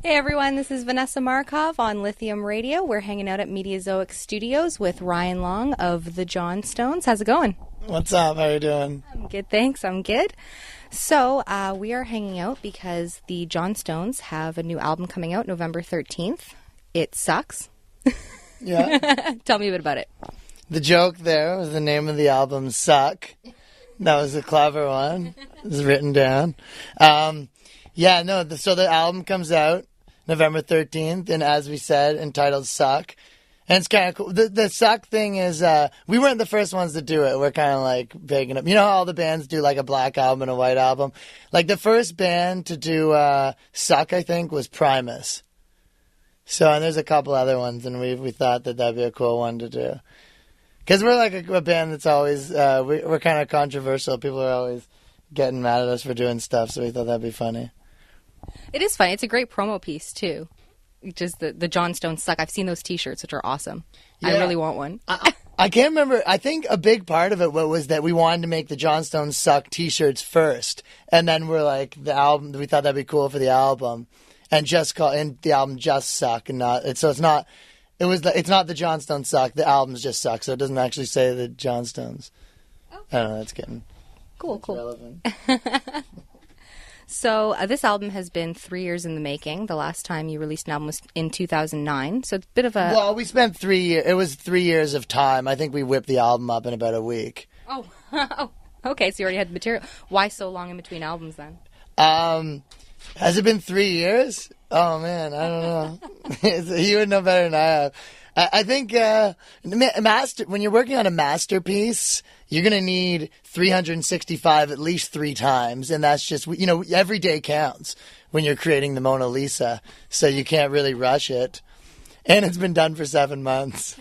Hey everyone, this is Vanessa Markov on Lithium Radio. We're hanging out at Mediazoic Studios with Ryan Long of the Johnstones. How's it going? What's up? How you doing? I'm good, thanks. I'm good. So we are hanging out because the Johnstones have a new album coming out November 13th. It sucks. Yeah. Tell me a bit about it. The joke there was the name of the album, Suck. That was a clever one. It was written down. So the album comes out November 13th, and as we said, entitled Suck. And it's kind of cool. The Suck thing is, we weren't the first ones to do it. We're kind of like picking up. You know how all the bands do like a black album and a white album? Like the first band to do Suck, I think, was Primus. So, and there's a couple other ones, and we thought that that'd be a cool one to do. Because we're like a band that's always, we're kind of controversial. People are always getting mad at us for doing stuff, so we thought that'd be funny. It is funny. It's a great promo piece, too. Just the Johnstones Suck. I've seen those T-shirts, which are awesome. Yeah. I really want one. I can't remember. I think a big part of it was that we wanted to make the Johnstones Suck T-shirts first, and then we're like the album. We thought that'd be cool for the album, and the album Just Suck, and not. It's not the Johnstones Suck. The album's just Suck, so it doesn't actually say the Johnstones. Okay. I don't know. That's getting cool. Relevant. So this album has been 3 years in the making. The last time you released an album was in 2009. So it's a bit of a... Well, we spent 3 years. It was 3 years of time. I think we whipped the album up in about a week. Oh, okay. So you already had the material. Why so long in between albums then? Has it been 3 years? Oh, man, I don't know. You would know better than I have. I think when you're working on a masterpiece, you're going to need 365 at least 3 times. And that's just, every day counts when you're creating the Mona Lisa. So you can't really rush it. And it's been done for 7 months.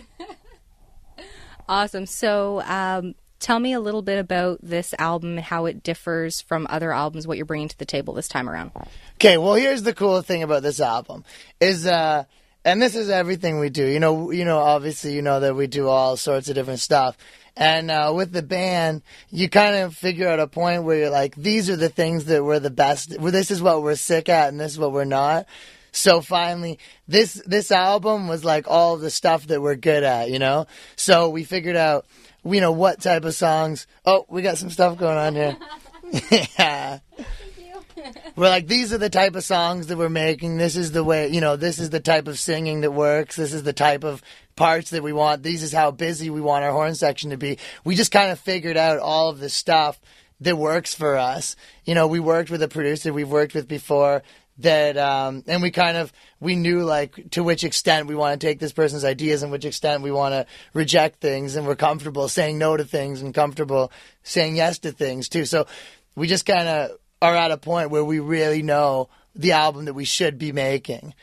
Awesome. So tell me a little bit about this album, how it differs from other albums, what you're bringing to the table this time around. Okay, well, here's the cool thing about this album is... and this is everything we do. Obviously, that we do all sorts of different stuff. And with the band, you kind of figure out a point where you're like, these are the things that we're the best. This is what we're sick at, and this is what we're not. So finally, this album was like all the stuff that we're good at, So we figured out, what type of songs. Oh, we got some stuff going on here. Yeah. We're like, these are the type of songs that we're making. This is the way, this is the type of singing that works. This is the type of parts that we want. This is how busy we want our horn section to be. We just kind of figured out all of the stuff that works for us. We worked with a producer we've worked with before that, and we knew like to which extent we want to take this person's ideas and which extent we want to reject things. And we're comfortable saying no to things and comfortable saying yes to things too. So we just kind of are at a point where we really know the album that we should be making.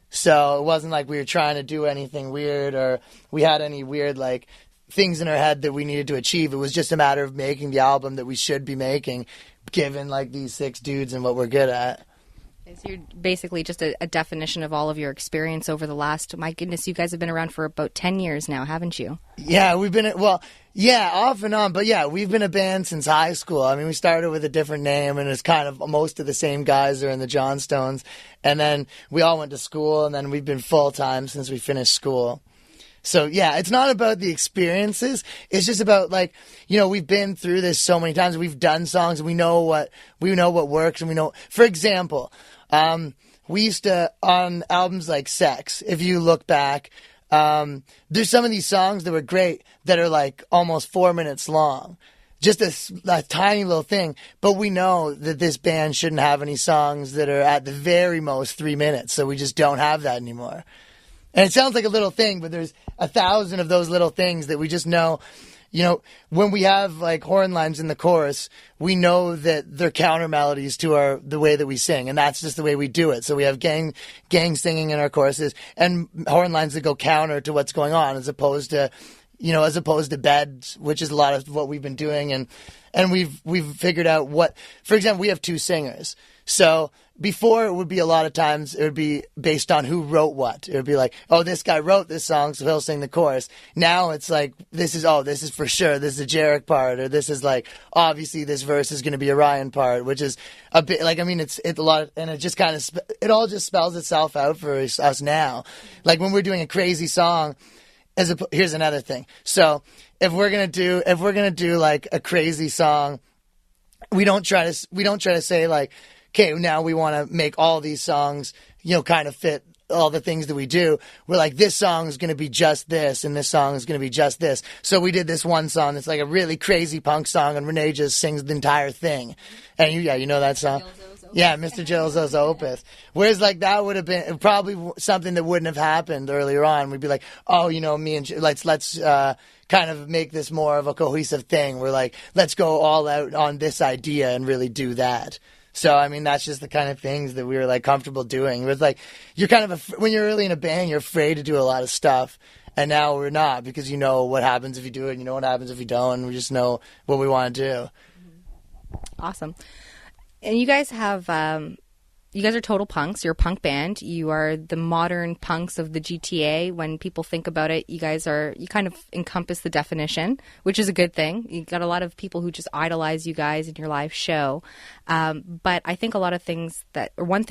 So it wasn't like we were trying to do anything weird or we had any weird like things in our head that we needed to achieve. It was just a matter of making the album that we should be making, given like these 6 dudes and what we're good at. So you're basically just a definition of all of your experience over the last, my goodness, you guys have been around for about 10 years now, haven't you? Yeah, off and on. But yeah, we've been a band since high school. I mean, we started with a different name and it's kind of most of the same guys are in the Johnstones. And then we all went to school and then we've been full-time since we finished school. So yeah, it's not about the experiences. It's just about like, we've been through this so many times. We've done songs and we know what works and we know, for example, we used to, on albums like Sex, if you look back, there's some of these songs that were great that are like almost 4 minutes long. Just a tiny little thing. But we know that this band shouldn't have any songs that are at the very most 3 minutes. So we just don't have that anymore. And it sounds like a little thing, but there's 1,000 of those little things that we just know. When we have like horn lines in the chorus, we know that they're counter melodies to the way that we sing, and that's just the way we do it. So we have gang singing in our choruses and horn lines that go counter to what's going on, as opposed to as opposed to beds, which is a lot of what we've been doing. And we've figured out what, for example, we have 2 singers. So before, it would be a lot of times it would be based on who wrote what. It would be like, oh, this guy wrote this song, so he'll sing the chorus. Now it's like, this is for sure, this is a Jarek part, or this is like, obviously this verse is going to be a Ryan part, which is a bit like, I mean, it's a lot, and it just kind of, it all just spells itself out for us now. Like when we're doing a crazy song, here's another thing. So if we're gonna do like a crazy song, we don't try to say like, okay, now we want to make all these songs, kind of fit all the things that we do. We're like, this song is going to be just this, and this song is going to be just this. So we did this one song that's like a really crazy punk song, and Renee just sings the entire thing. And you know that song? Yeah, Mr. Gilzo's Opus. Whereas, like, that would have been probably something that wouldn't have happened earlier on. We'd be like, oh, me and let's kind of make this more of a cohesive thing. We're like, let's go all out on this idea and really do that. So, I mean, that's just the kind of things that we were, like, comfortable doing. It was like, you're kind of, when you're early in a band, you're afraid to do a lot of stuff. And now we're not, because you know what happens if you do it, you know what happens if you don't. We just know what we want to do. Awesome. And you guys have, you guys are total punks. You're a punk band. You are the modern punks of the GTA. When people think about it, you kind of encompass the definition, which is a good thing. You got a lot of people who just idolize you guys in your live show. But I think one thing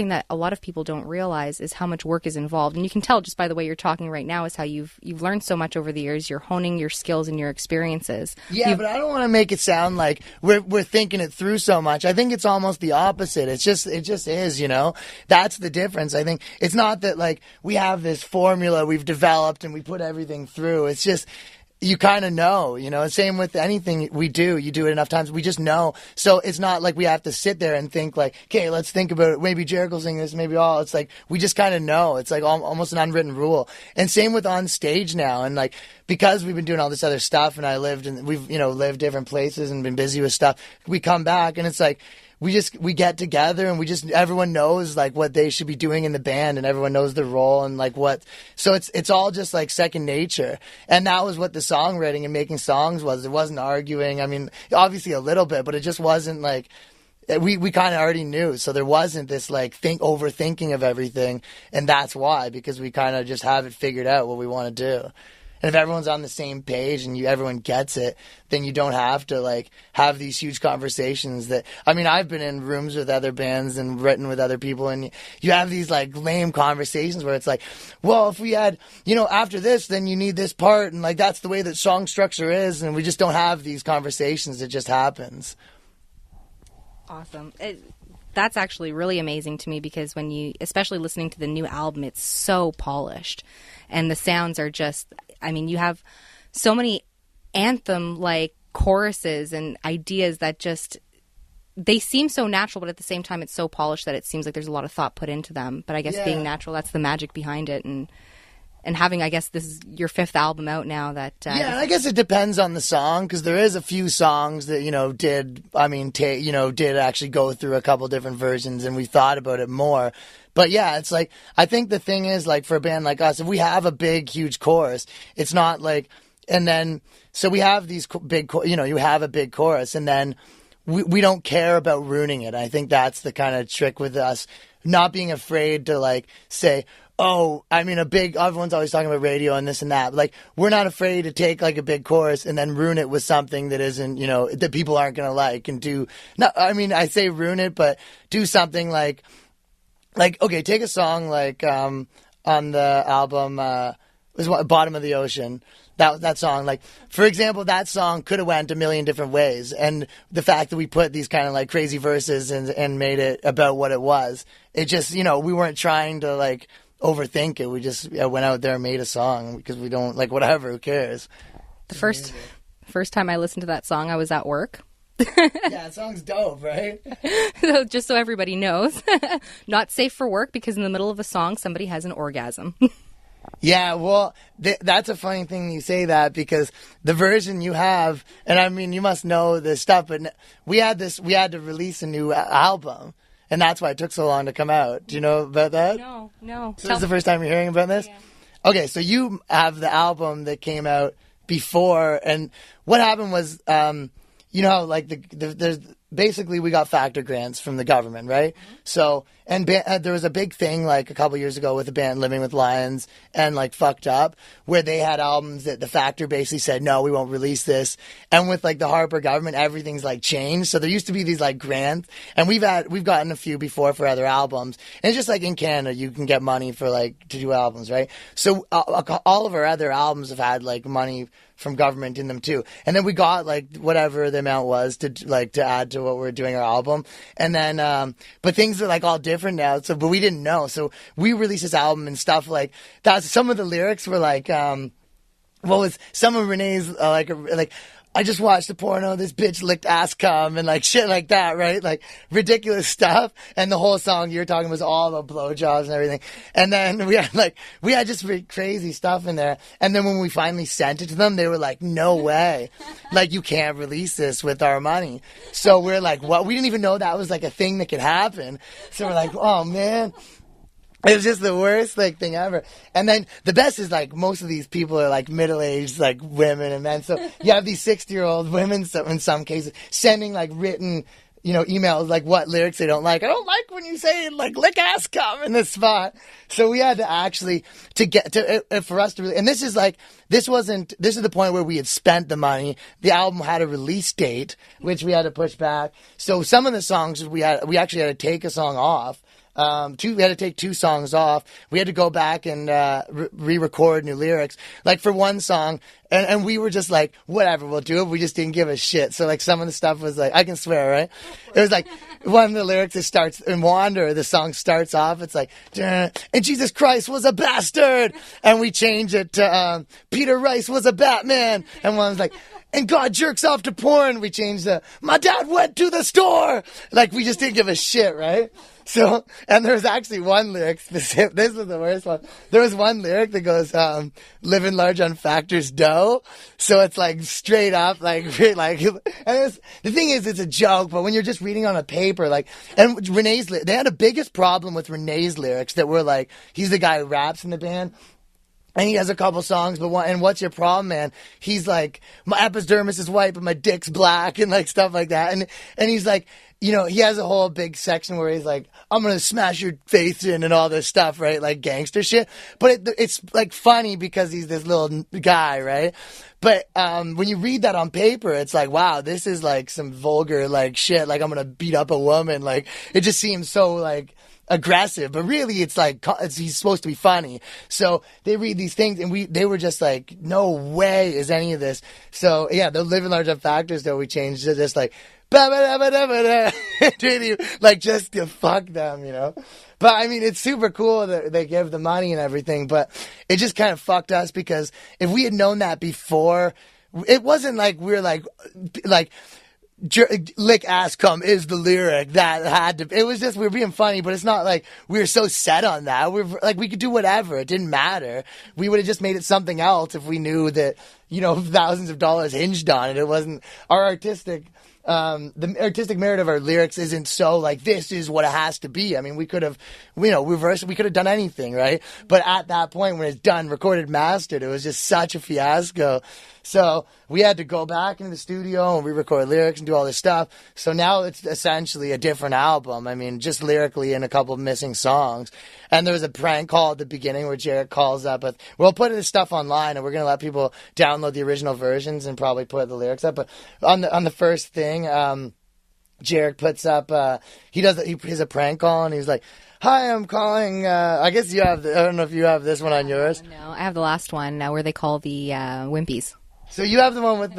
that a lot of people don't realize is how much work is involved. And you can tell just by the way you're talking right now is how you've learned so much over the years. You're honing your skills and your experiences. Yeah, but I don't want to make it sound like we're thinking it through so much. I think it's almost the opposite. It just is, That's the difference. I think it's not that like we have this formula we've developed and we put everything through. It's just, you kind of know, same with anything we do. You do it enough times, we just know. So it's not like we have to sit there and think like, okay, let's think about it. Maybe Jarek will sing this, maybe all. It's like, we just kind of know. It's like almost an unwritten rule. And same with on stage now. And like, because we've been doing all this other stuff and we've lived different places and been busy with stuff, we come back and it's like, we get together and everyone knows like what they should be doing in the band and everyone knows their role and like so it's all just like second nature. And that was what the songwriting and making songs was. It wasn't arguing. I mean, obviously a little bit, but it just wasn't like, we kind of already knew. So there wasn't this like overthinking of everything. And that's why, because we kind of just have it figured out what we want to do. And if everyone's on the same page and everyone gets it, then you don't have to like have these huge conversations I've been in rooms with other bands and written with other people and you have these like lame conversations where it's like, well, if we had, after this, then you need this part. And like, that's the way that song structure is. And we just don't have these conversations. It just happens. Awesome. That's actually really amazing to me because especially listening to the new album, it's so polished and the sounds are just, you have so many anthem-like choruses and ideas that they seem so natural, but at the same time, it's so polished that it seems like there's a lot of thought put into them. But I guess being natural, that's the magic behind it. And having, I guess, this is your 5th album out now. I guess it depends on the song because there is a few songs that did actually go through a couple different versions, and we thought about it more. But yeah, it's like, I think the thing is like for a band like us, if we have a big, huge chorus, it's not like, and then, so we have these big, you have a big chorus and then we don't care about ruining it. I think that's the kind of trick with us, not being afraid to like say, everyone's always talking about radio and this and that. But like, we're not afraid to take like a big chorus and then ruin it with something that isn't, that people aren't going to like and do, I say ruin it, but do something like, okay, take a song like on the album was Bottom of the Ocean. That song, like for example, that song could have went a million different ways, and the fact that we put these kind of like crazy verses and made it about what it was, it just we weren't trying to like overthink it. We just went out there and made a song because we don't like whatever. Who cares? The first time I listened to that song, I was at work. Yeah, that song's dope, right? So just so everybody knows, not safe for work because in the middle of a song, somebody has an orgasm. Yeah, well, that's a funny thing you say that because the version you have, and you must know this stuff, but we had to release a new album, and that's why it took so long to come out. Do you know about that? No. So this is the first time you're hearing about this? Yeah. Okay, so you have the album that came out before. And what happened was, you know, like there's basically we got factor grants from the government, right? So, and there was a big thing like a couple years ago with a band Living with Lions and like Fucked Up, where they had albums that the factor basically said, no, we won't release this. And with like the Harper government, everything's like changed. So there used to be these like grants, and we've gotten a few before for other albums. And it's just like in Canada, you can get money for like to do albums, right? So all of our other albums have had like money from government in them too. And then we got like whatever the amount was to add to what we're doing our album. And then, but things are like all different now. So, but we didn't know. So we released this album and stuff like that. Some of the lyrics were like, what was some of Renee's, like, I just watched the porno, this bitch licked ass cum, and like shit like that, right? Like ridiculous stuff. And the whole song you're talking was all the blowjobs and everything. And then we had just crazy stuff in there. And then when we finally sent it to them, they were like, no way. Like, you can't release this with our money. So we're like, what? We didn't even know that was like a thing that could happen. So we're like, oh man. It was just the worst like thing ever. And then the best is like most of these people are like middle-aged like women and men. So you have these 60-year-old women, so in some cases, sending like written, you know, emails like what lyrics they don't like. I don't like when you say like lick ass cum in this spot. So we had to actually for us to really, and this is the point where we had spent the money. The album had a release date, which we had to push back. So some of the songs we actually had to take a song off. We had to take 2 songs off. We had to go back and re-record new lyrics. Like for one song, and we were just like, whatever, we'll do it. We just didn't give a shit. So like some of the stuff was like, I can swear, right? It was like one of the lyrics that starts in Wander. The song starts off, it's like, and Jesus Christ was a bastard. And we changed it to Peter Rice was a Batman. And one was like, and God jerks off to porn. We changed my dad went to the store. Like we just didn't give a shit, right? So, and there was actually one lyric, this was the worst one. There was one lyric that goes, living large on factors dough. So it's like straight up, like, and the thing is, it's a joke, but when you're just reading on a paper, like, and Renee's, they had the biggest problem with Renee's lyrics that were like, he's the guy who raps in the band. And he has a couple songs, but and what's your problem, man? He's like, my epidermis is white, but my dick's black, and like stuff like that. And he's like, you know, he has a whole big section where he's like, I'm gonna smash your face in and all this stuff, right? Like gangster shit. But it's like funny because he's this little guy, right? But when you read that on paper, it's like, wow, this is like some vulgar like shit. Like I'm gonna beat up a woman. Like it just seems so like aggressive, but really it's like he's supposed to be funny. So they read these things and they were just like, no way is any of this. So yeah, the living large on factors though, we changed to just like like just to fuck them, you know. But I mean, it's super cool that they give the money and everything, but it just kind of fucked us because if we had known that before, it wasn't like we're like lick ass cum is the lyric that had to, it was just, we were being funny, but it's not like we were so set on that. We're like, we could do whatever. It didn't matter. We would have just made it something else if we knew that, you know, thousands of dollars hinged on it. It wasn't our artistic, the artistic merit of our lyrics isn't so like, this is what it has to be. I mean, we could have, you know, reversed, we could have done anything, right? But at that point when it's done, recorded, mastered, it was just such a fiasco. So we had to go back into the studio and re-record lyrics and do all this stuff. So now it's essentially a different album. I mean, just lyrically and a couple of missing songs. And there was a prank call at the beginning where Jarek calls up. We'll put this stuff online and we're going to let people download the original versions and probably put the lyrics up. But on the first thing, Jarek puts up, he has a prank call and he's like, hi, I'm calling, I guess you have, I don't know if you have this one on yours. No, I have the last one where they call the Wimpies. So you have the one with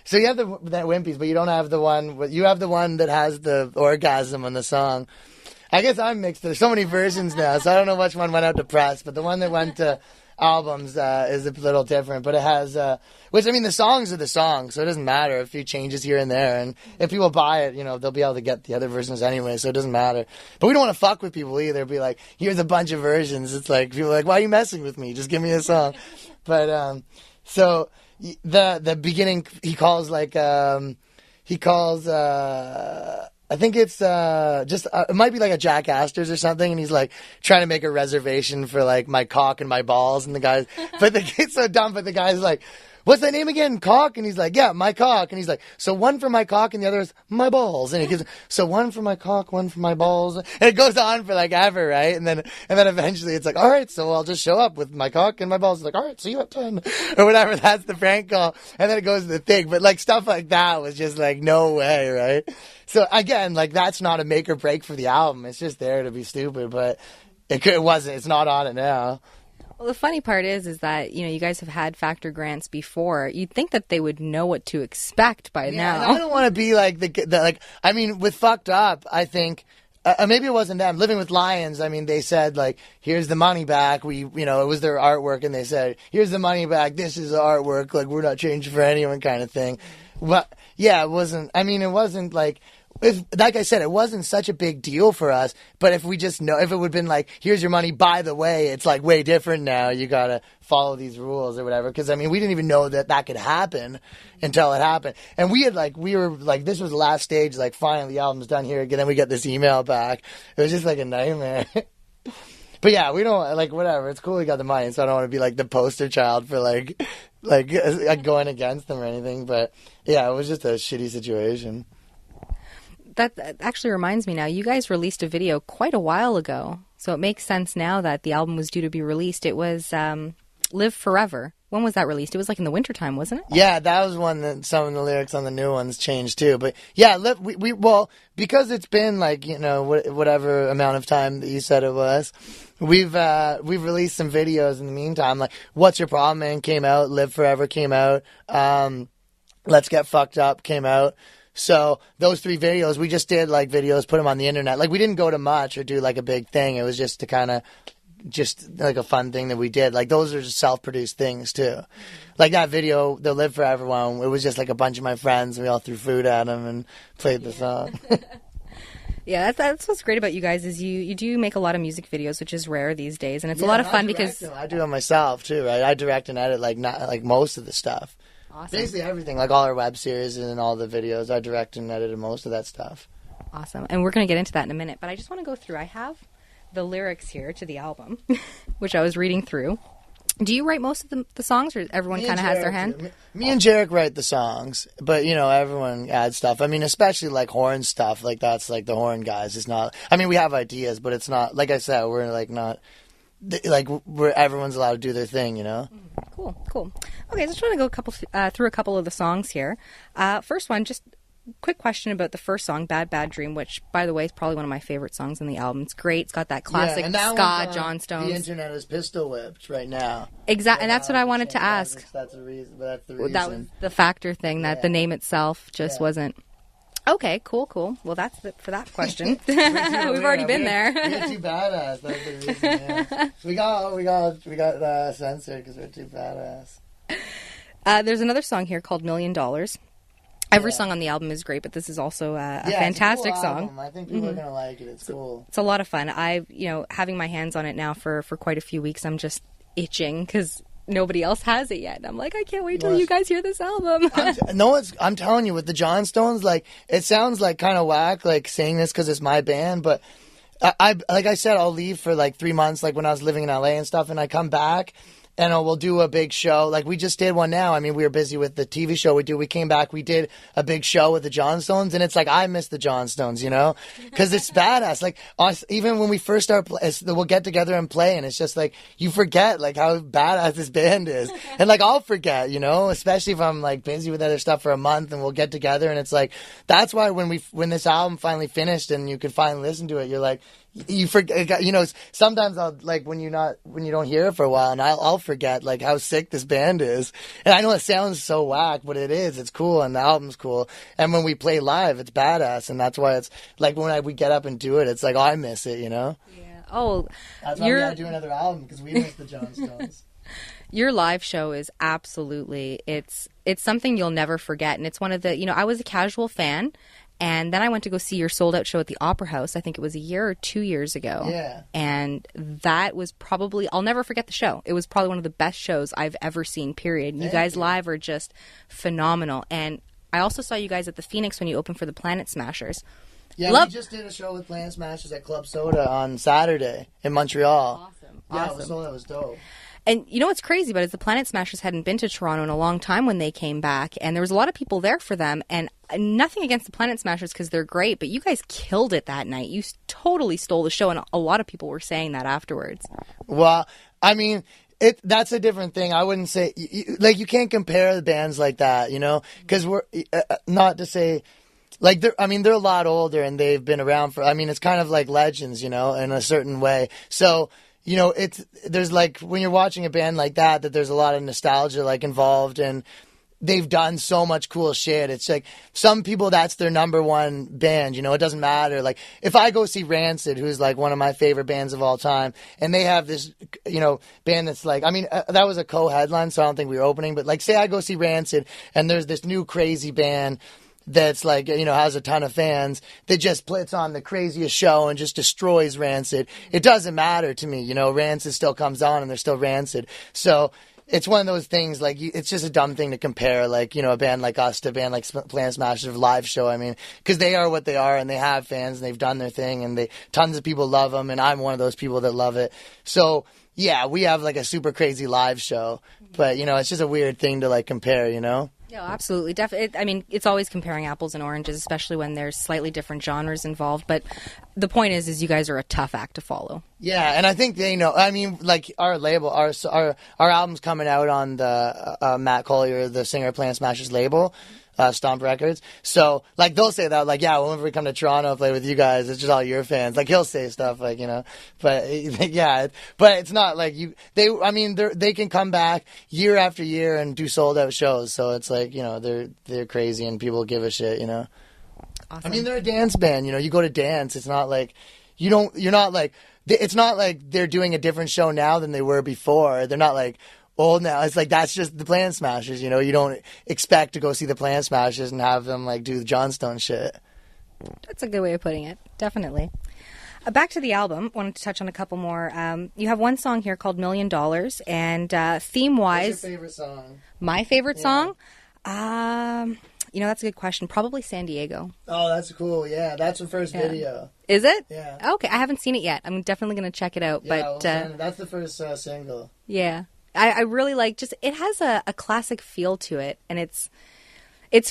so you have that Wimpies, but you don't have the one, you have the one that has the orgasm on the song. I guess I'm mixed. There's so many versions now, so I don't know which one went out to press, but the one that went to albums is a little different, but it has, which, I mean, the songs are the songs, so it doesn't matter if he changes here and there, and if people buy it, you know, they'll be able to get the other versions anyway, so it doesn't matter. But we don't want to fuck with people either, be like, here's a bunch of versions. It's like, people are like, why are you messing with me? Just give me a song. But, so, the beginning, he calls, I think it's just it might be like a Jack Astor's or something, and he's like trying to make a reservation for like my cock and my balls, and the guy's, but the kid's so dumb, but the guy's like, what's that name again? Cock? And he's like, yeah, my cock. And he's like, so one for my cock and the other is my balls. And he gives, so one for my cock, one for my balls. And it goes on for like ever, right? And then eventually it's like, all right, so I'll just show up with my cock and my balls. It's like, all right, see you at 10 or whatever. That's the prank call. And then it goes to the thing. But like stuff like that was just like, no way, right? So again, like that's not a make or break for the album. It's just there to be stupid, but it wasn't. It's not on it now. Well, the funny part is that, you guys have had Factor grants before. You'd think that they would know what to expect by now. I don't want to be like I mean, with Fucked Up, I think, maybe it wasn't them. Living with Lions, I mean, they said, like, here's the money back. It was their artwork, and they said, here's the money back. This is the artwork. Like, we're not changing for anyone kind of thing. But, yeah, it wasn't like... like I said, it wasn't such a big deal for us, but if it would have been like, here's your money, by the way, it's like way different now. You gotta follow these rules or whatever. Cause I mean, we didn't even know that could happen until it happened. And we were like, this was the last stage, like finally the album's done here. And then we get this email back. It was just like a nightmare. But yeah, we don't, like, whatever. It's cool we got the money, so I don't want to be like the poster child for like going against them or anything. But yeah, it was just a shitty situation. That actually reminds me now, you guys released a video quite a while ago. So it makes sense now that the album was due to be released. It was Live Forever. When was that released? It was like in the wintertime, wasn't it? Yeah, that was one that some of the lyrics on the new ones changed too. But yeah, well, because it's been like, whatever amount of time that you said it was, we've released some videos in the meantime. Like What's Your Problem, Man came out, Live Forever came out, Let's Get Fucked Up came out. So those 3 videos, we just did like videos, put them on the internet. Like we didn't go to much or do like a big thing. It was just to kind of just like a fun thing that we did. Like those are just self-produced things too. Like that video, the Live Forever one, it was just like a bunch of my friends and we all threw food at them and played the song. Yeah, that's what's great about you guys is you do make a lot of music videos, which is rare these days, and it's a lot of fun because I do them myself too, right? I direct and edit like most of the stuff. Awesome. Basically everything, like all our web series and all the videos, I direct and edited most of that stuff. Awesome. And we're going to get into that in a minute, but I just want to go through. I have the lyrics here to the album, which I was reading through. Do you write most of the songs, or everyone kind of has their hand? Me and Jarek write the songs, but, everyone adds stuff. I mean, especially, like, horn stuff. Like, that's, like, the horn guys. It's not... I mean, we have ideas, but it's not... Like I said, we're, like, not... Like, everyone's allowed to do their thing, Cool. Okay, so I just want to go through a couple of the songs here. First one, just quick question about the first song, Bad Bad Dream, which, by the way, is probably one of my favorite songs on the album. It's great. It's got that classic ska, Johnstones. The internet is pistol whipped right now. Exactly, and that's what I wanted to ask. That's the reason. That was the Factor thing, that the name itself just wasn't. Okay, cool. Well, that's it for that question. We've already been there. We're too badass. That's the reason. Yeah. We got censored because we're too badass. There's another song here called $1 Million. Every song on the album is great, but this is also a fantastic cool song. Album. I think people are gonna like it. It's cool. It's a lot of fun. Having my hands on it now for quite a few weeks, I'm just itching because nobody else has it yet. And I'm like, I can't wait till you guys hear this album. I'm telling you, with the Johnstones, like, it sounds like kind of whack, like saying this because it's my band, but I like I said, I'll leave for like 3 months, like when I was living in LA and stuff, and I come back. And we'll do a big show. Like, we just did one now. I mean, we were busy with the TV show we came back, we did a big show with the Johnstones, and it's like, I miss the Johnstones, Because it's badass. Like, even when we first start, we'll get together and play, and it's just like, you forget, like, how badass this band is. And, like, I'll forget, Especially if I'm, like, busy with other stuff for a month, and we'll get together, and it's like, that's why when this album finally finished and you could finally listen to it, you're like, you forget, sometimes I'll, like, when you don't hear it for a while, and I'll forget, like, how sick this band is. And I know it sounds so whack, but it is. It's cool, and the album's cool. And when we play live, it's badass, and that's why it's, like, when we get up and do it, it's like, I miss it, Yeah. Oh, that's why we gotta do another album, because we miss the Johnstones. Your live show is absolutely, it's something you'll never forget. And it's one of the, I was a casual fan. And then I went to go see your sold-out show at the Opera House. I think it was a year or 2 years ago. Yeah. And that was probably... I'll never forget the show. It was probably one of the best shows I've ever seen, period. You guys live are just phenomenal. And I also saw you guys at the Phoenix when you opened for the Planet Smashers. Yeah, we just did a show with Planet Smashers at Club Soda on Saturday in Montreal. Awesome. Yeah, it was dope. And you know what's crazy about it is the Planet Smashers hadn't been to Toronto in a long time when they came back, and there was a lot of people there for them. And nothing against the Planet Smashers because they're great, but you guys killed it that night. You totally stole the show, and a lot of people were saying that afterwards. Well, I mean, that's a different thing. I wouldn't say like you can't compare the bands like that, you know, because we're not to say. Like, they're a lot older and they've been around for, I mean, it's kind of like legends, you know, in a certain way. So, you know, there's like, when you're watching a band like that, there's a lot of nostalgia, like, involved, and they've done so much cool shit. It's like, some people, that's their number one band, you know, it doesn't matter. Like, if I go see Rancid, who's like one of my favorite bands of all time, and they have this, you know, band that's like, I mean, that was a co-headline, so I don't think we were opening, but like, say I go see Rancid, and there's this new crazy band that's like, you know, has a ton of fans that just puts on the craziest show and just destroys Rancid. It doesn't matter to me, you know, Rancid still comes on and they're still Rancid. So it's one of those things, like, it's just a dumb thing to compare, like, you know, a band like us to a band like Planet Smashers live show. I mean, because they are what they are and they have fans and they've done their thing and tons of people love them, and I'm one of those people that love it. So yeah, we have like a super crazy live show, but, you know, it's just a weird thing to like compare, you know? Yeah, absolutely. I mean, it's always comparing apples and oranges, especially when there's slightly different genres involved. But the point is you guys are a tough act to follow. Yeah, and I think they know. I mean, like, our label, our album's coming out on the Matt Collier, the singer of Planet Smashers label, Stomp Records. So, like, they'll say that, like, yeah, whenever we come to Toronto and play with you guys, it's just all your fans. Like, he'll say stuff like, you know, but yeah, but it's not like they can come back year after year and do sold out shows. So it's like, you know, they're crazy and people give a shit, you know. Awesome. I mean, they're a dance band, you know. You go to dance, it's not like it's not like they're doing a different show now than they were before. They're not like old now. It's like, that's just the Planet Smashers, you know. You don't expect to go see the Planet Smashers and have them like do the Johnstones shit. That's a good way of putting it. Definitely. Back to the album. Wanted to touch on a couple more. You have one song here called $1 Million, and theme-wise... What's your favorite song? My favorite song? You know, that's a good question. Probably San Diego. Oh, that's cool. Yeah, that's the first video. Is it? Yeah. Okay, I haven't seen it yet. I'm definitely going to check it out. Yeah, but that's the first single. Yeah. I really like, it has a classic feel to it, and it's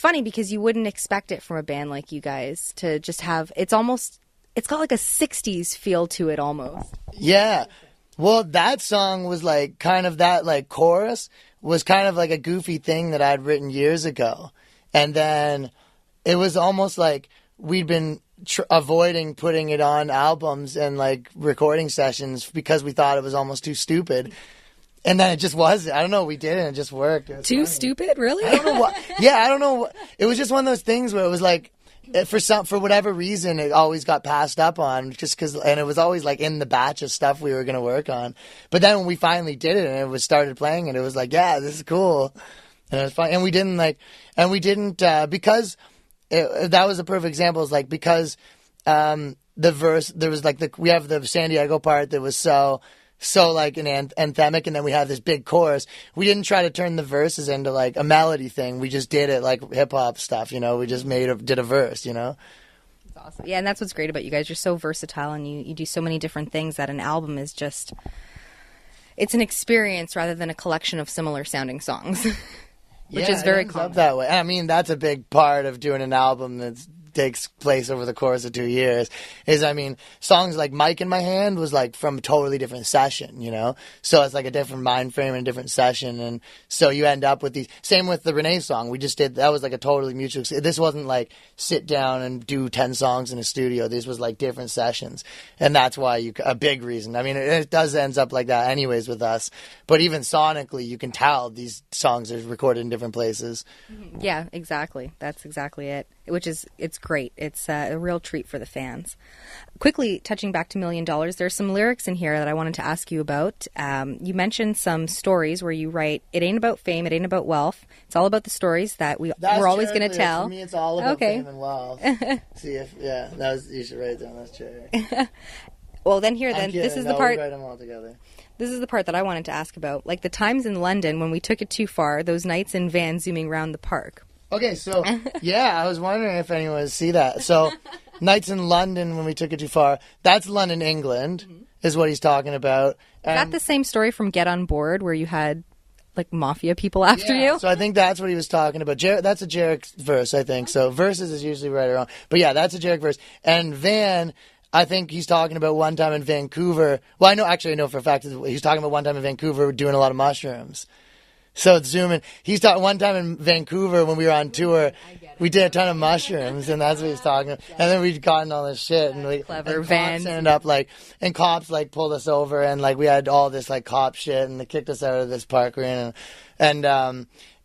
funny because you wouldn't expect it from a band like you guys to just have, it's got like a 60s feel to it almost. Yeah. Well, that song was like kind of that, like, chorus was kind of like a goofy thing that I'd written years ago. And then it was almost like we'd been avoiding putting it on albums and like recording sessions because we thought it was almost too stupid. And then it just wasn't. I don't know. We did it and it just worked. Too funny. Stupid? Really? I don't know what. Yeah, I don't know. It was just one of those things where it was like, for whatever reason, it always got passed up on just because, and it was always like in the batch of stuff we were going to work on. But then when we finally did it and it was started playing it, it was like, yeah, this is cool. And it was fun. And we didn't because that was a perfect example. It's like, because the verse, there was like we have the San Diego part that was so like an anthemic, and then we have this big chorus. We didn't try to turn the verses into like a melody thing. We just did it like hip hop stuff, you know. We just did a verse, you know. That's awesome. Yeah, and that's what's great about you guys. You're so versatile, and you do so many different things that an album is just, it's an experience rather than a collection of similar sounding songs. Which is very common. Up that way. I mean, that's a big part of doing an album that takes place over the course of 2 years. Songs like Mike in My Hand was like from a totally different session, you know? So it's like a different mind frame and a different session. And so you end up with these. Same with the Renee song. We just did, that was like a totally mutual. This wasn't like sit down and do 10 songs in a studio. This was like different sessions. And that's why a big reason. I mean, it does ends up like that anyways with us. But even sonically, you can tell these songs are recorded in different places. Yeah, exactly. That's exactly it. It's great. It's a real treat for the fans. Quickly touching back to $1 Million, there's some lyrics in here that I wanted to ask you about. You mentioned some stories where you write, it ain't about fame, it ain't about wealth. It's all about the stories that we're always going to tell. For me, it's all about fame and wealth. You should write it down. That's true. Well, this is the part. We write them all together. This is the part that I wanted to ask about. Like the times in London when we took it too far, those nights in vans zooming around the park. Okay, so, yeah, I was wondering if anyone would see that. So, Nights in London when we took it too far, that's London, England. Mm-hmm. is what he's talking about. Is that the same story from Get On Board where you had like mafia people after you? So I think that's what he was talking about. That's a Jarek verse, I think. So verses is usually right or wrong. But yeah, that's a Jarek verse. And Van, I think he's talking about one time in Vancouver. Well, I know for a fact he's talking about one time in Vancouver doing a lot of mushrooms. So it's zooming. He's talking one time in Vancouver when we were on tour. We did a ton of mushrooms, and that's what he's talking about. And then we'd gotten all this shit, and clever Vans ended up and cops pulled us over, and we had all this cop shit, and they kicked us out of this park we're in, and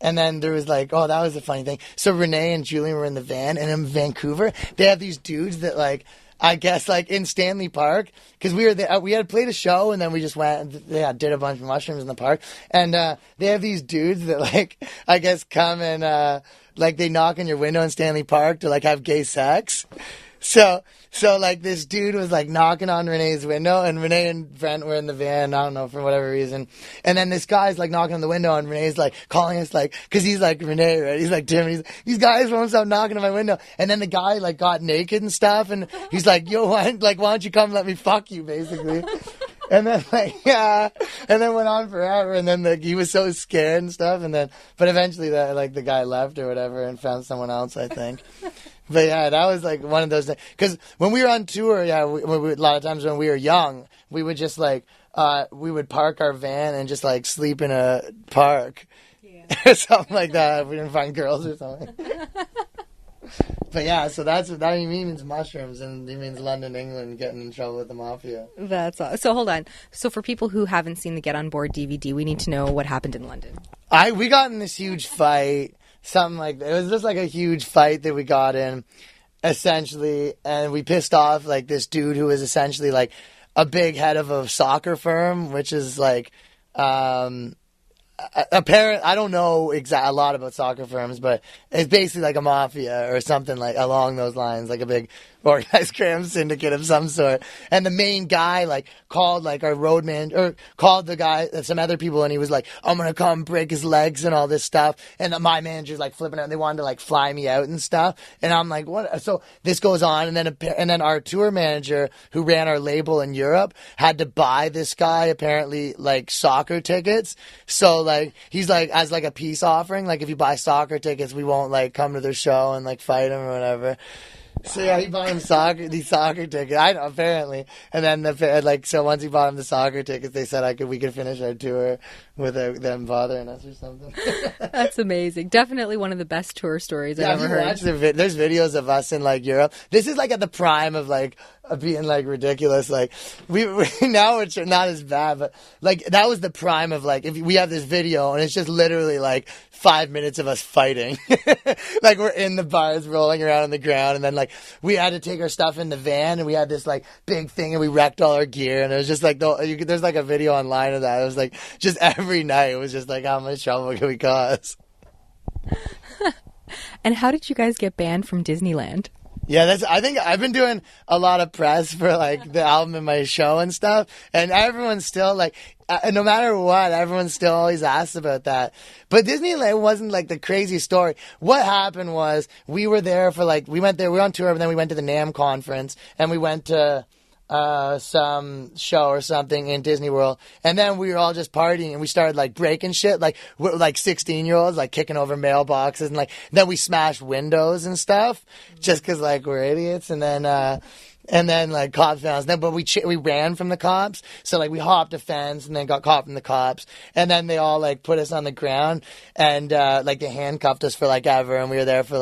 then there was that was the funny thing. So Renee and Julian were in the van, and in Vancouver they have these dudes that I guess in Stanley Park, because we were there, we had played a show and then we just went, did a bunch of mushrooms in the park, and they have these dudes that I guess come and they knock on your window in Stanley Park to have gay sex. So this dude was knocking on Renee's window, and Renee and Brent were in the van, I don't know, for whatever reason. And then this guy's knocking on the window, and Renee's calling us cause he's Renee, right? He's Tim, these guys won't stop knocking on my window. And then the guy got naked and stuff, and he's yo, why don't you come let me fuck you, basically. And then and then went on forever, and then he was so scared and stuff, and then but eventually the guy left or whatever and found someone else, I think. But yeah, that was one of those things. Because when we were on tour, a lot of times when we were young, we would just we would park our van and just sleep in a park, or something like that if we didn't find girls or something. But yeah, so that's what that means, mushrooms, and he means London, England, getting in trouble with the mafia. That's awesome. So hold on. So for people who haven't seen the Get On Board DVD, we need to know what happened in London. We got in this huge fight. Something it was just a huge fight that we got in, essentially, and we pissed off this dude who was essentially a big head of a soccer firm, which is apparent. I don't know a lot about soccer firms, but it's basically a mafia or something along those lines, a big organized crime syndicate of some sort. And the main guy called our roadman, or called the guy, some other people, and he was I'm gonna come break his legs and all this stuff. And my manager's flipping out, and they wanted to fly me out and stuff. And I'm what? So this goes on, and then our tour manager, who ran our label in Europe, had to buy this guy apparently soccer tickets. So he's as a peace offering, if you buy soccer tickets, we won't come to their show and fight him or whatever. So yeah, he bought him these soccer tickets. I know, apparently. And then so once he bought him the soccer tickets, they said we could finish our tour without them bothering us or something. That's amazing. Definitely one of the best tour stories I've ever heard. There's videos of us in Europe. This is at the prime of of being ridiculous. We now it's not as bad, but that was the prime of if we have this video and it's just literally 5 minutes of us fighting. We're in the bars rolling around on the ground, and then we had to take our stuff in the van, and we had this big thing, and we wrecked all our gear, and it was just there's a video online of that. It was just every night it was just how much trouble can we cause. And how did you guys get banned from Disneyland? Yeah, I think I've been doing a lot of press for the album and my show and stuff, and everyone's still no matter what, everyone still always asks about that. But Disneyland wasn't the crazy story. What happened was we were there for we went there, we were on tour, and then we went to the NAMM conference, and we went to some show or something in Disney World, and then we were all just partying, and we started breaking shit, we're 16-year-olds kicking over mailboxes, and then we smashed windows and stuff just because we're idiots. And then cops found us. But we ran from the cops, so we hopped a fence and then got caught from the cops, and then they all put us on the ground, and they handcuffed us for ever, and we were there for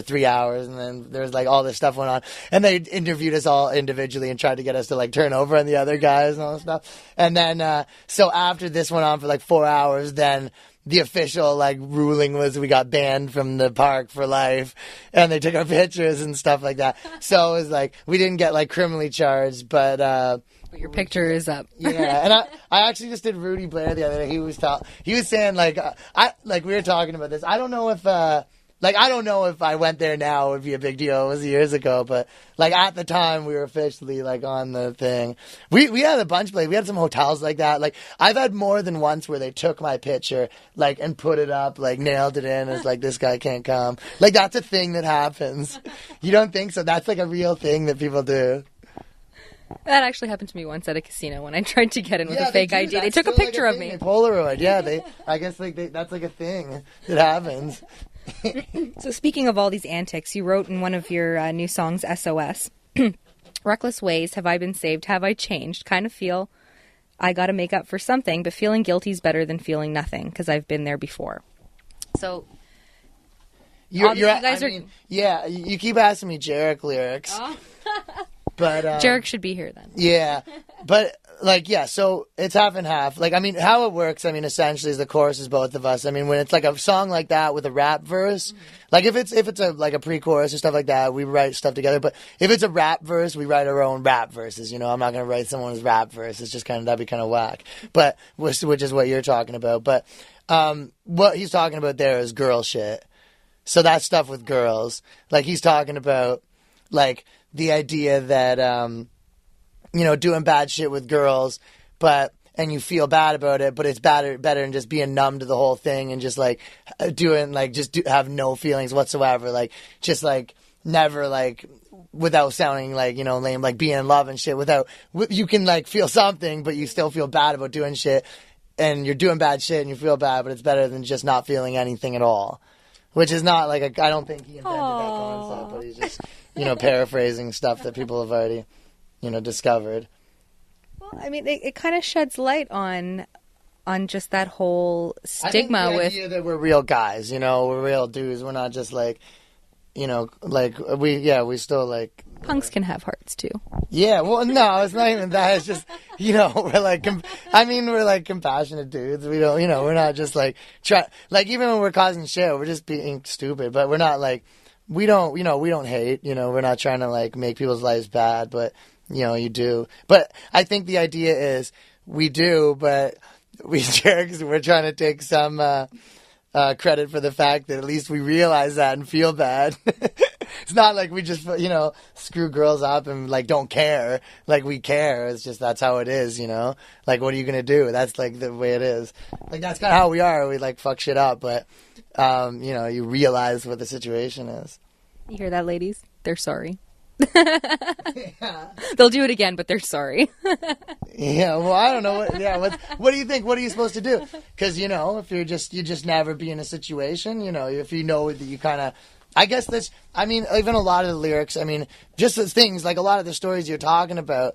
3 hours, and then there was all this stuff went on, and they interviewed us all individually and tried to get us to turn over on the other guys and all this stuff. And then so after this went on for 4 hours, then the official ruling was we got banned from the park for life, and they took our pictures and stuff like that. So it was we didn't get criminally charged, but your picture is up. Yeah, and I actually just did Rudy Blair the other day. He was saying we were talking about this. I don't know if I don't know if I went there now it would be a big deal. It was years ago, but at the time we were officially on the thing. We had a bunch we had some hotels like that. I've had more than once where they took my picture and put it up, nailed it in as this guy can't come. That's a thing that happens. You don't think so? That's a real thing that people do. That actually happened to me once at a casino when I tried to get in with a fake do. ID. They That's took a still, picture like, of me. thing, Polaroid, yeah. I guess that's like a thing that happens. So speaking of all these antics, you wrote in one of your new songs, SOS, reckless ways, have I been saved, have I changed? Kind of feel I got to make up for something, but feeling guilty is better than feeling nothing because I've been there before. So You keep asking me Jarek lyrics. Oh. But Jarek should be here then. Yeah, but so it's half and half. How it works, essentially is the chorus is both of us. When it's like a song like that with a rap verse, if it's a pre-chorus or stuff like that, we write stuff together. But if it's a rap verse, we write our own rap verses. I'm not gonna write someone's rap verse. It's just that'd be kind of whack. But which is what you're talking about. But what he's talking about there is girl shit. So that's stuff with girls. He's talking about the idea that, doing bad shit with girls, and you feel bad about it, but it's better than just being numb to the whole thing and just have no feelings whatsoever. Never without sounding lame, being in love and shit you can feel something, but you still feel bad about doing shit and you're doing bad shit and you feel bad, but it's better than just not feeling anything at all. Which is not I don't think he invented that concept, but he's just, paraphrasing stuff that people have already, discovered. Well, it kind of sheds light on just that whole stigma I think the idea that we're real guys, we're real dudes. We're not just we still punks can have hearts too. Yeah, well, no, it's not even that. It's just, we're compassionate dudes. We don't, we're not just even when we're causing shit, we're just being stupid. But we're not we don't hate. We're not trying to make people's lives bad. But you do. But I think the idea is we do, but we're trying to take some credit for the fact that at least we realize that and feel bad. It's not we just, screw girls up and, don't care. We care. It's just that's how it is, what are you going to do? That's, the way it is. That's kind of how we are. We, fuck shit up. But, you realize what the situation is. You hear that, ladies? They're sorry. Yeah. They'll do it again, but they're sorry. Yeah, well, I don't know. What do you think? What are you supposed to do? Because, if you just never be in a situation, if you know that you kind of... I guess that's, even a lot of the lyrics, just as things, a lot of the stories you're talking about,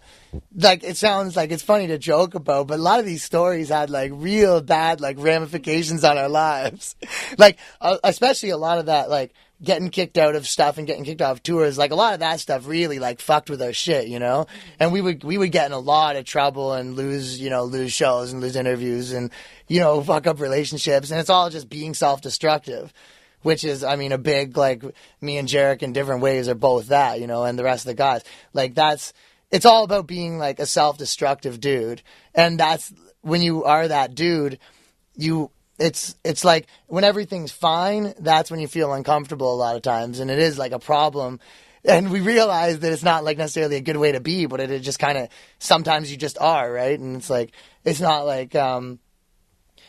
it sounds it's funny to joke about, but a lot of these stories had, real bad, ramifications on our lives. Especially a lot of that, getting kicked out of stuff and getting kicked out of tours, a lot of that stuff really, fucked with our shit, And we would get in a lot of trouble and lose shows and lose interviews and, fuck up relationships, and it's all just being self-destructive. Which is, a big, me and Jarek in different ways are both that, and the rest of the guys. It's all about being, a self-destructive dude. And that's, when you are that dude, it's when everything's fine, that's when you feel uncomfortable a lot of times. And it is, a problem. And we realize that it's not, necessarily a good way to be, but it just kind of, sometimes you just are, right? And it's not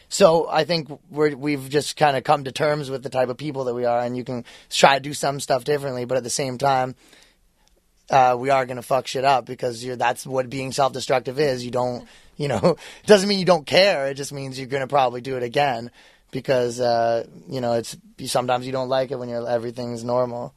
So I think we've just kind of come to terms with the type of people that we are, and you can try to do some stuff differently, but at the same time, we are going to fuck shit up because that's what being self-destructive is. You don't, it doesn't mean you don't care. It just means you're going to probably do it again because, it's sometimes you don't like it when everything's normal.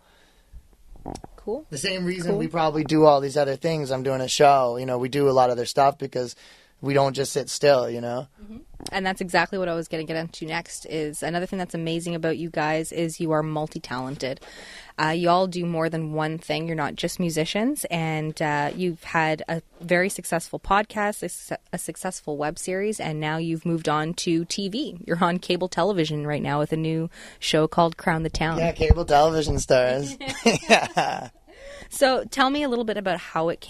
Cool. The same reason we probably do all these other things. I'm doing a show. We do a lot of other stuff because we don't just sit still, Mm-hmm. And that's exactly what I was going to get into next. Is another thing that's amazing about you guys is you are multi-talented. You all do more than one thing. You're not just musicians, and you've had a very successful podcast, a successful web series, and now you've moved on to TV. You're on cable television right now with a new show called Crown the Town. Yeah, cable television stars. Yeah. So tell me a little bit about how it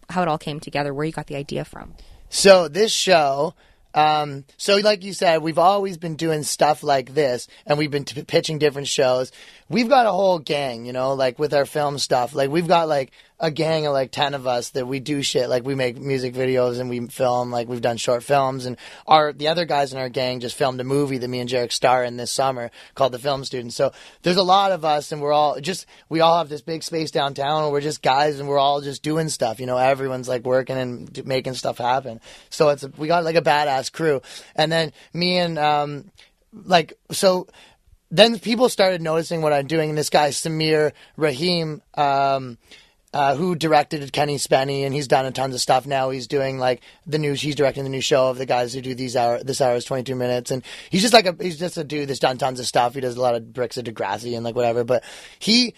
all came together, where you got the idea from. So this show, like you said, we've always been doing stuff like this, and we've been pitching different shows. We've got a whole gang, with our film stuff. We've got a gang of like 10 of us that we do shit. Like we make music videos and we film, like we've done short films, and the other guys in our gang just filmed a movie that me and Jarek star in this summer called The Film Students. So there's a lot of us, and we all have this big space downtown, and we're just guys, and we're all just doing stuff. You know, everyone's like working and making stuff happen. So we got like a badass crew. And then me and then people started noticing what I'm doing, and this guy Samir Rahim, who directed Kenny Spenny, and he's done a tons of stuff now. He's doing he's directing the new show of the guys who do this hour is 22 minutes, and he's just a dude that's done tons of stuff. He does a lot of bricks of Degrassi and like whatever, but he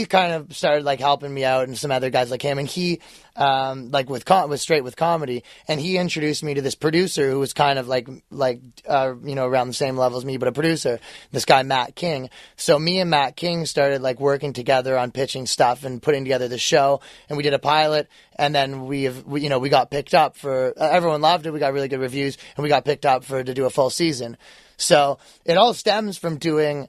kind of started like helping me out, and some other guys like him, and he was straight with comedy, and he introduced me to this producer who was kind of around the same level as me, but a producer, this guy Matt King. So me and Matt King started like working together on pitching stuff and putting together the show, and we did a pilot, and then we got picked up for everyone loved it. We got really good reviews, and we got picked up to do a full season. So it all stems from doing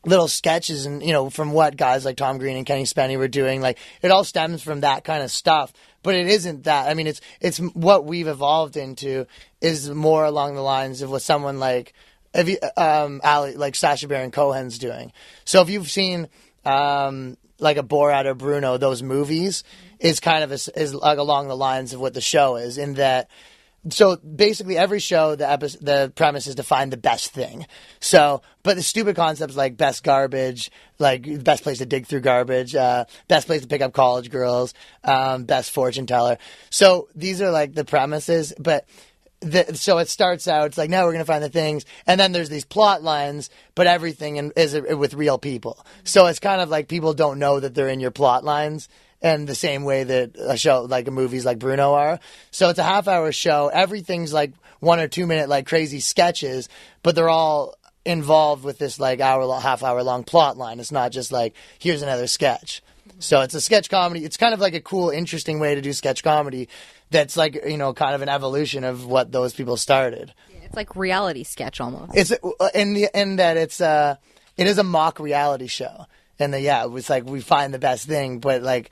little sketches, and from what guys like Tom Green and Kenny Spenny were doing. Like it all stems from that kind of stuff, but it isn't that. I mean, it's what we've evolved into is more along the lines of what someone like Sacha Baron Cohen's doing. So if you've seen like a Borat or Bruno, those movies is kind of is like along the lines of what the show is, in that. So basically every show, the premise is to find the best thing. So, but the stupid concepts like best garbage, like best place to dig through garbage, best place to pick up college girls, best fortune teller. So these are like the premises, but so it starts out, it's like, now we're going to find the things. And then there's these plot lines, but everything is with real people. So it's kind of like people don't know that they're in your plot lines. And the same way that a show, like movies like Bruno are. So it's a half-hour show. Everything's like 1 or 2 minute like crazy sketches, but they're all involved with this like half-hour long plot line. It's not just like, here's another sketch. So it's a sketch comedy. It's kind of like a cool, interesting way to do sketch comedy that's like, kind of an evolution of what those people started. Yeah, it's like reality sketch almost. It's in that it is a mock reality show. And it's like we find the best thing, but like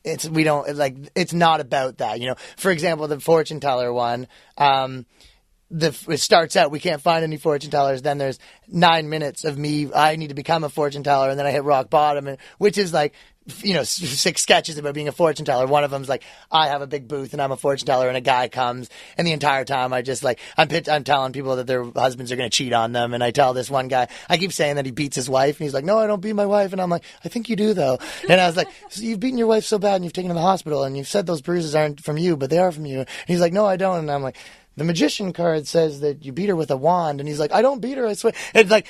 it's not about that. For example, the fortune teller one, it starts out, we can't find any fortune tellers. Then there's 9 minutes of me, I need to become a fortune teller, and then I hit rock bottom, which is like, 6 sketches about being a fortune teller. One of them's like, I have a big booth and I'm a fortune teller, and a guy comes, and the entire time I just like, I'm telling people that their husbands are going to cheat on them, and I tell this one guy, I keep saying that he beats his wife, and he's like, no, I don't beat my wife, and I'm like, I think you do though. And I was like, so you've beaten your wife so bad and you've taken her to the hospital, and you've said those bruises aren't from you, but they are from you. And he's like, no, I don't. And I'm like, the magician card says that you beat her with a wand, and he's like, I don't beat her, I swear. It's like,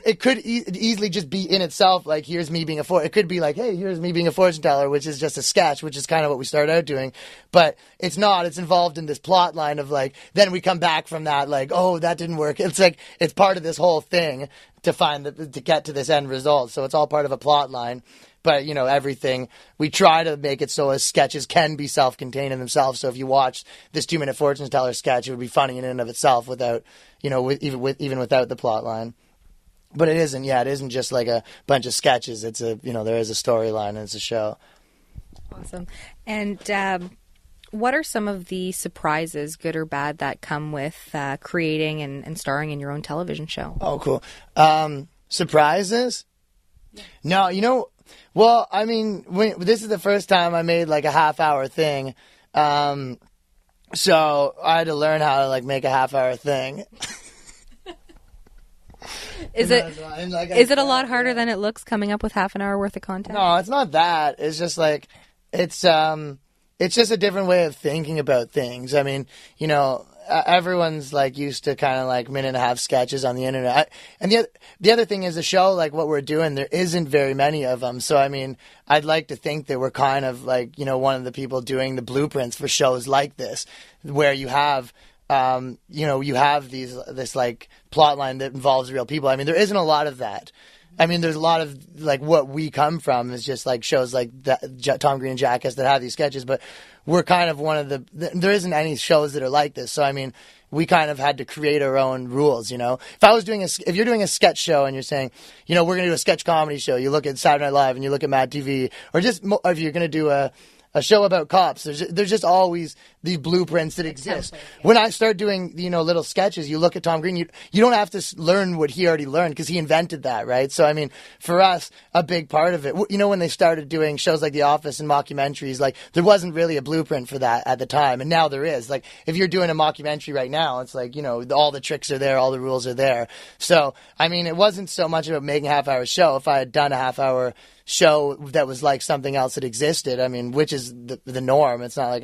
it could easily just be in itself, like, here's me being it could be like, hey, here's me being a fortune teller, which is just a sketch, which is kind of what we started out doing. But it's not, it's involved in this plot line of like, then we come back from that, like, oh, that didn't work. It's like, it's part of this whole thing to get to this end result. So it's all part of a plot line. But, everything, we try to make it so as sketches can be self-contained in themselves. So if you watch this 2 minute fortune teller sketch, it would be funny in and of itself without, even without the plot line. But it isn't just like a bunch of sketches. It's there is a storyline, and it's a show. Awesome. And what are some of the surprises, good or bad, that come with creating and starring in your own television show? Oh, cool. Surprises? Yeah. No, well, I mean, this is the first time I made like a half-hour thing, so I had to learn how to like make a half-hour thing. Is it a lot harder than it looks coming up with half an hour worth of content? No, it's not that. It's just like it's just a different way of thinking about things. I mean, everyone's like used to kind of like minute and a half sketches on the internet. And the other thing is the show, like what we're doing, there isn't very many of them. So, I mean, I'd like to think that we're kind of like, one of the people doing the blueprints for shows like this, where you have, you have this like plot line that involves real people. I mean, there isn't a lot of that. I mean, there's a lot of like what we come from is just like shows like Tom Green and Jackass that have these sketches, but we're kind of one of there isn't any shows that are like this. So, I mean, we kind of had to create our own rules, you know. If you're doing a sketch show and you're saying, you know, we're going to do a sketch comedy show, you look at Saturday Night Live and you look at Mad TV, or if you're going to do a show about cops, there's just always these blueprints that exist. When I start doing, you know, little sketches, you look at Tom Green, you don't have to learn what he already learned because he invented that, right? So, I mean, for us, a big part of it, you know, when they started doing shows like The Office and mockumentaries, like, there wasn't really a blueprint for that at the time, and now there is. Like, if you're doing a mockumentary right now, it's like, you know, all the tricks are there, all the rules are there. So, I mean, it wasn't so much about making a half-hour show. If I had done a half-hour show that was like something else that existed, I mean, which is the norm. It's not like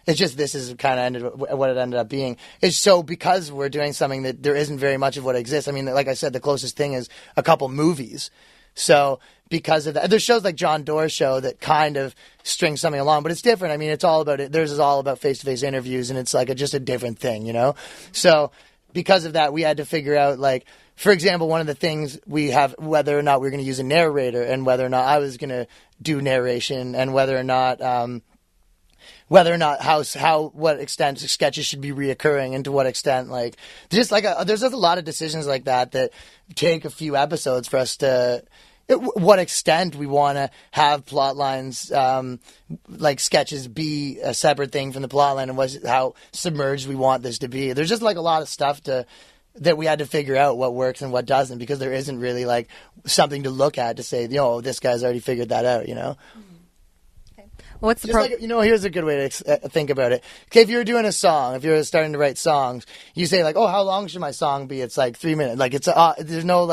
it's just this is kind of what it ended up being. It's so because we're doing something that there isn't very much of what exists. I mean, like I said, the closest thing is a couple movies. So because of that, there's shows like John Doerr's show that kind of string something along, but it's different. I mean, it's all about it. Theirs is all about face-to-face interviews, and it's like just a different thing, you know? So because of that, we had to figure out, like, for example, one of the things we have, whether or not we're going to use a narrator and whether or not I was going to do narration and whether or not what extent sketches should be reoccurring and to what extent, like, there's just a lot of decisions like that take a few episodes for us to, what extent we want to have plot lines, like sketches be a separate thing from the plot line, and how submerged we want this to be. There's just like a lot of stuff that we had to figure out what works and what doesn't, because there isn't really like something to look at to say, you know, this guy's already figured that out, you know? Well, what's the you know, here's a good way to think about it. Okay, if you're doing a song, if you're starting to write songs, you say like, oh, how long should my song be? It's like 3 minutes. Like there's no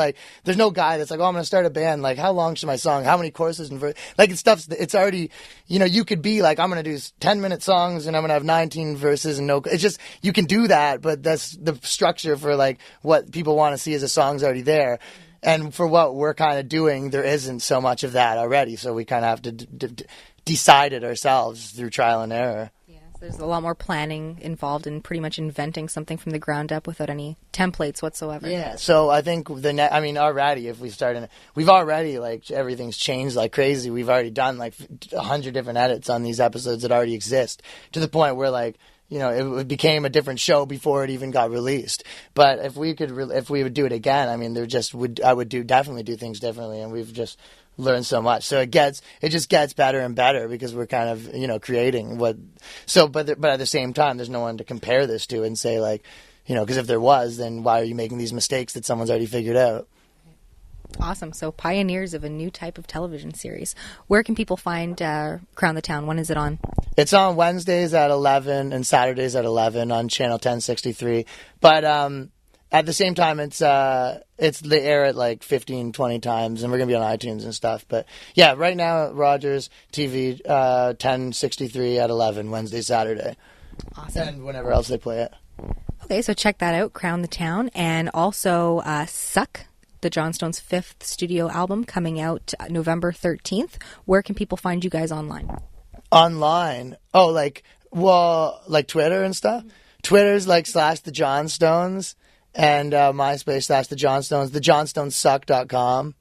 guy that's like, oh, I'm gonna start a band. Like, how long should my song? How many choruses and like it's already, you know, you could be like, I'm gonna do 10-minute songs and I'm gonna have 19 verses and it's just, you can do that, but that's the structure for like what people want to see as a song's already there. And for what we're kind of doing, there isn't so much of that already. So we kind of have to decide it ourselves through trial and error. Yeah, so there's a lot more planning involved in pretty much inventing something from the ground up without any templates whatsoever. Yeah, so I think already if we start we've already, like, everything's changed like crazy. We've already done like 100 different edits on these episodes that already exist, to the point where, like, you know, it became a different show before it even got released. But if we would do it again, I mean, I would definitely do things differently, and we've just learned so much. So it just gets better and better because we're kind of, you know, creating but at the same time, there's no one to compare this to and say, like, you know, because if there was, then why are you making these mistakes that someone's already figured out? Awesome. So pioneers of a new type of television series. Where can people find Crown the Town? When is it on? It's on Wednesdays at 11 and Saturdays at 11 on channel 1063. But at the same time, they air it like 15, 20 times, and we're going to be on iTunes and stuff. But yeah, right now, Rogers TV, 1063 at 11, Wednesday, Saturday. Awesome. And whenever else they play it. Okay, so check that out, Crown the Town. And also Suck, the Johnstones' 5th studio album, coming out November 13th. Where can people find you guys online? Online? Oh, like Twitter and stuff? Mm-hmm. Twitter's like /the Johnstones. And MySpace / the Johnstones, thejohnstonesuck.com.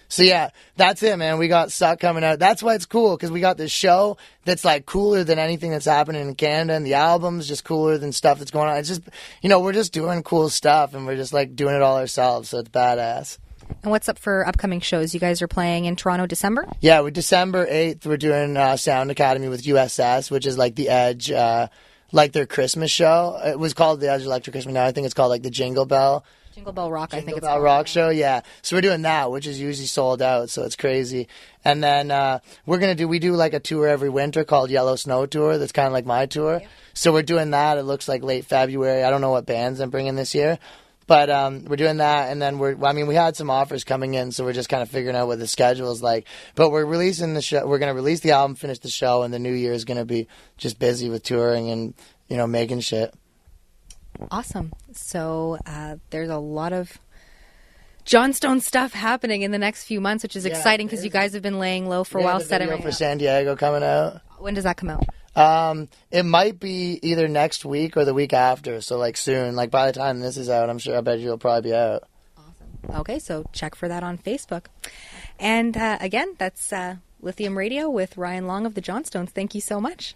So yeah, that's it, man. We got Suck coming out. That's why it's cool, because we got this show that's like cooler than anything that's happening in Canada, and the album's just cooler than stuff that's going on. It's just, you know, we're just doing cool stuff, and we're just like doing it all ourselves, so it's badass. And what's up for upcoming shows? You guys are playing in Toronto December? Yeah, December 8th, we're doing Sound Academy with USS, which is like the Edge, like their Christmas show. It was called the Edge Electric Christmas. Now I think it's called like the Jingle Bell Rock. I think it's Jingle Bell Rock show. Yeah, so we're doing that, which is usually sold out, so it's crazy. And then we do like a tour every winter called Yellow Snow Tour. That's kind of like my tour. Yep. So we're doing that. It looks like late February. I don't know what bands I'm bringing this year, but we're doing that. And then we had some offers coming in, so we're just kind of figuring out what the schedule is like. But we're releasing the show. We're going to release the album, finish the show, and the new year is going to be just busy with touring and, you know, making shit. Awesome. So there's a lot of Johnstone stuff happening in the next few months, which is exciting because you guys have been laying low for a while. Setting for San Diego coming out. When does that come out? It might be either next week or the week after. So like soon, like by the time this is out, I bet you'll probably be out. Awesome. Okay, so check for that on Facebook. And again, that's Lithium Radio with Ryan Long of the Johnstones. Thank you so much.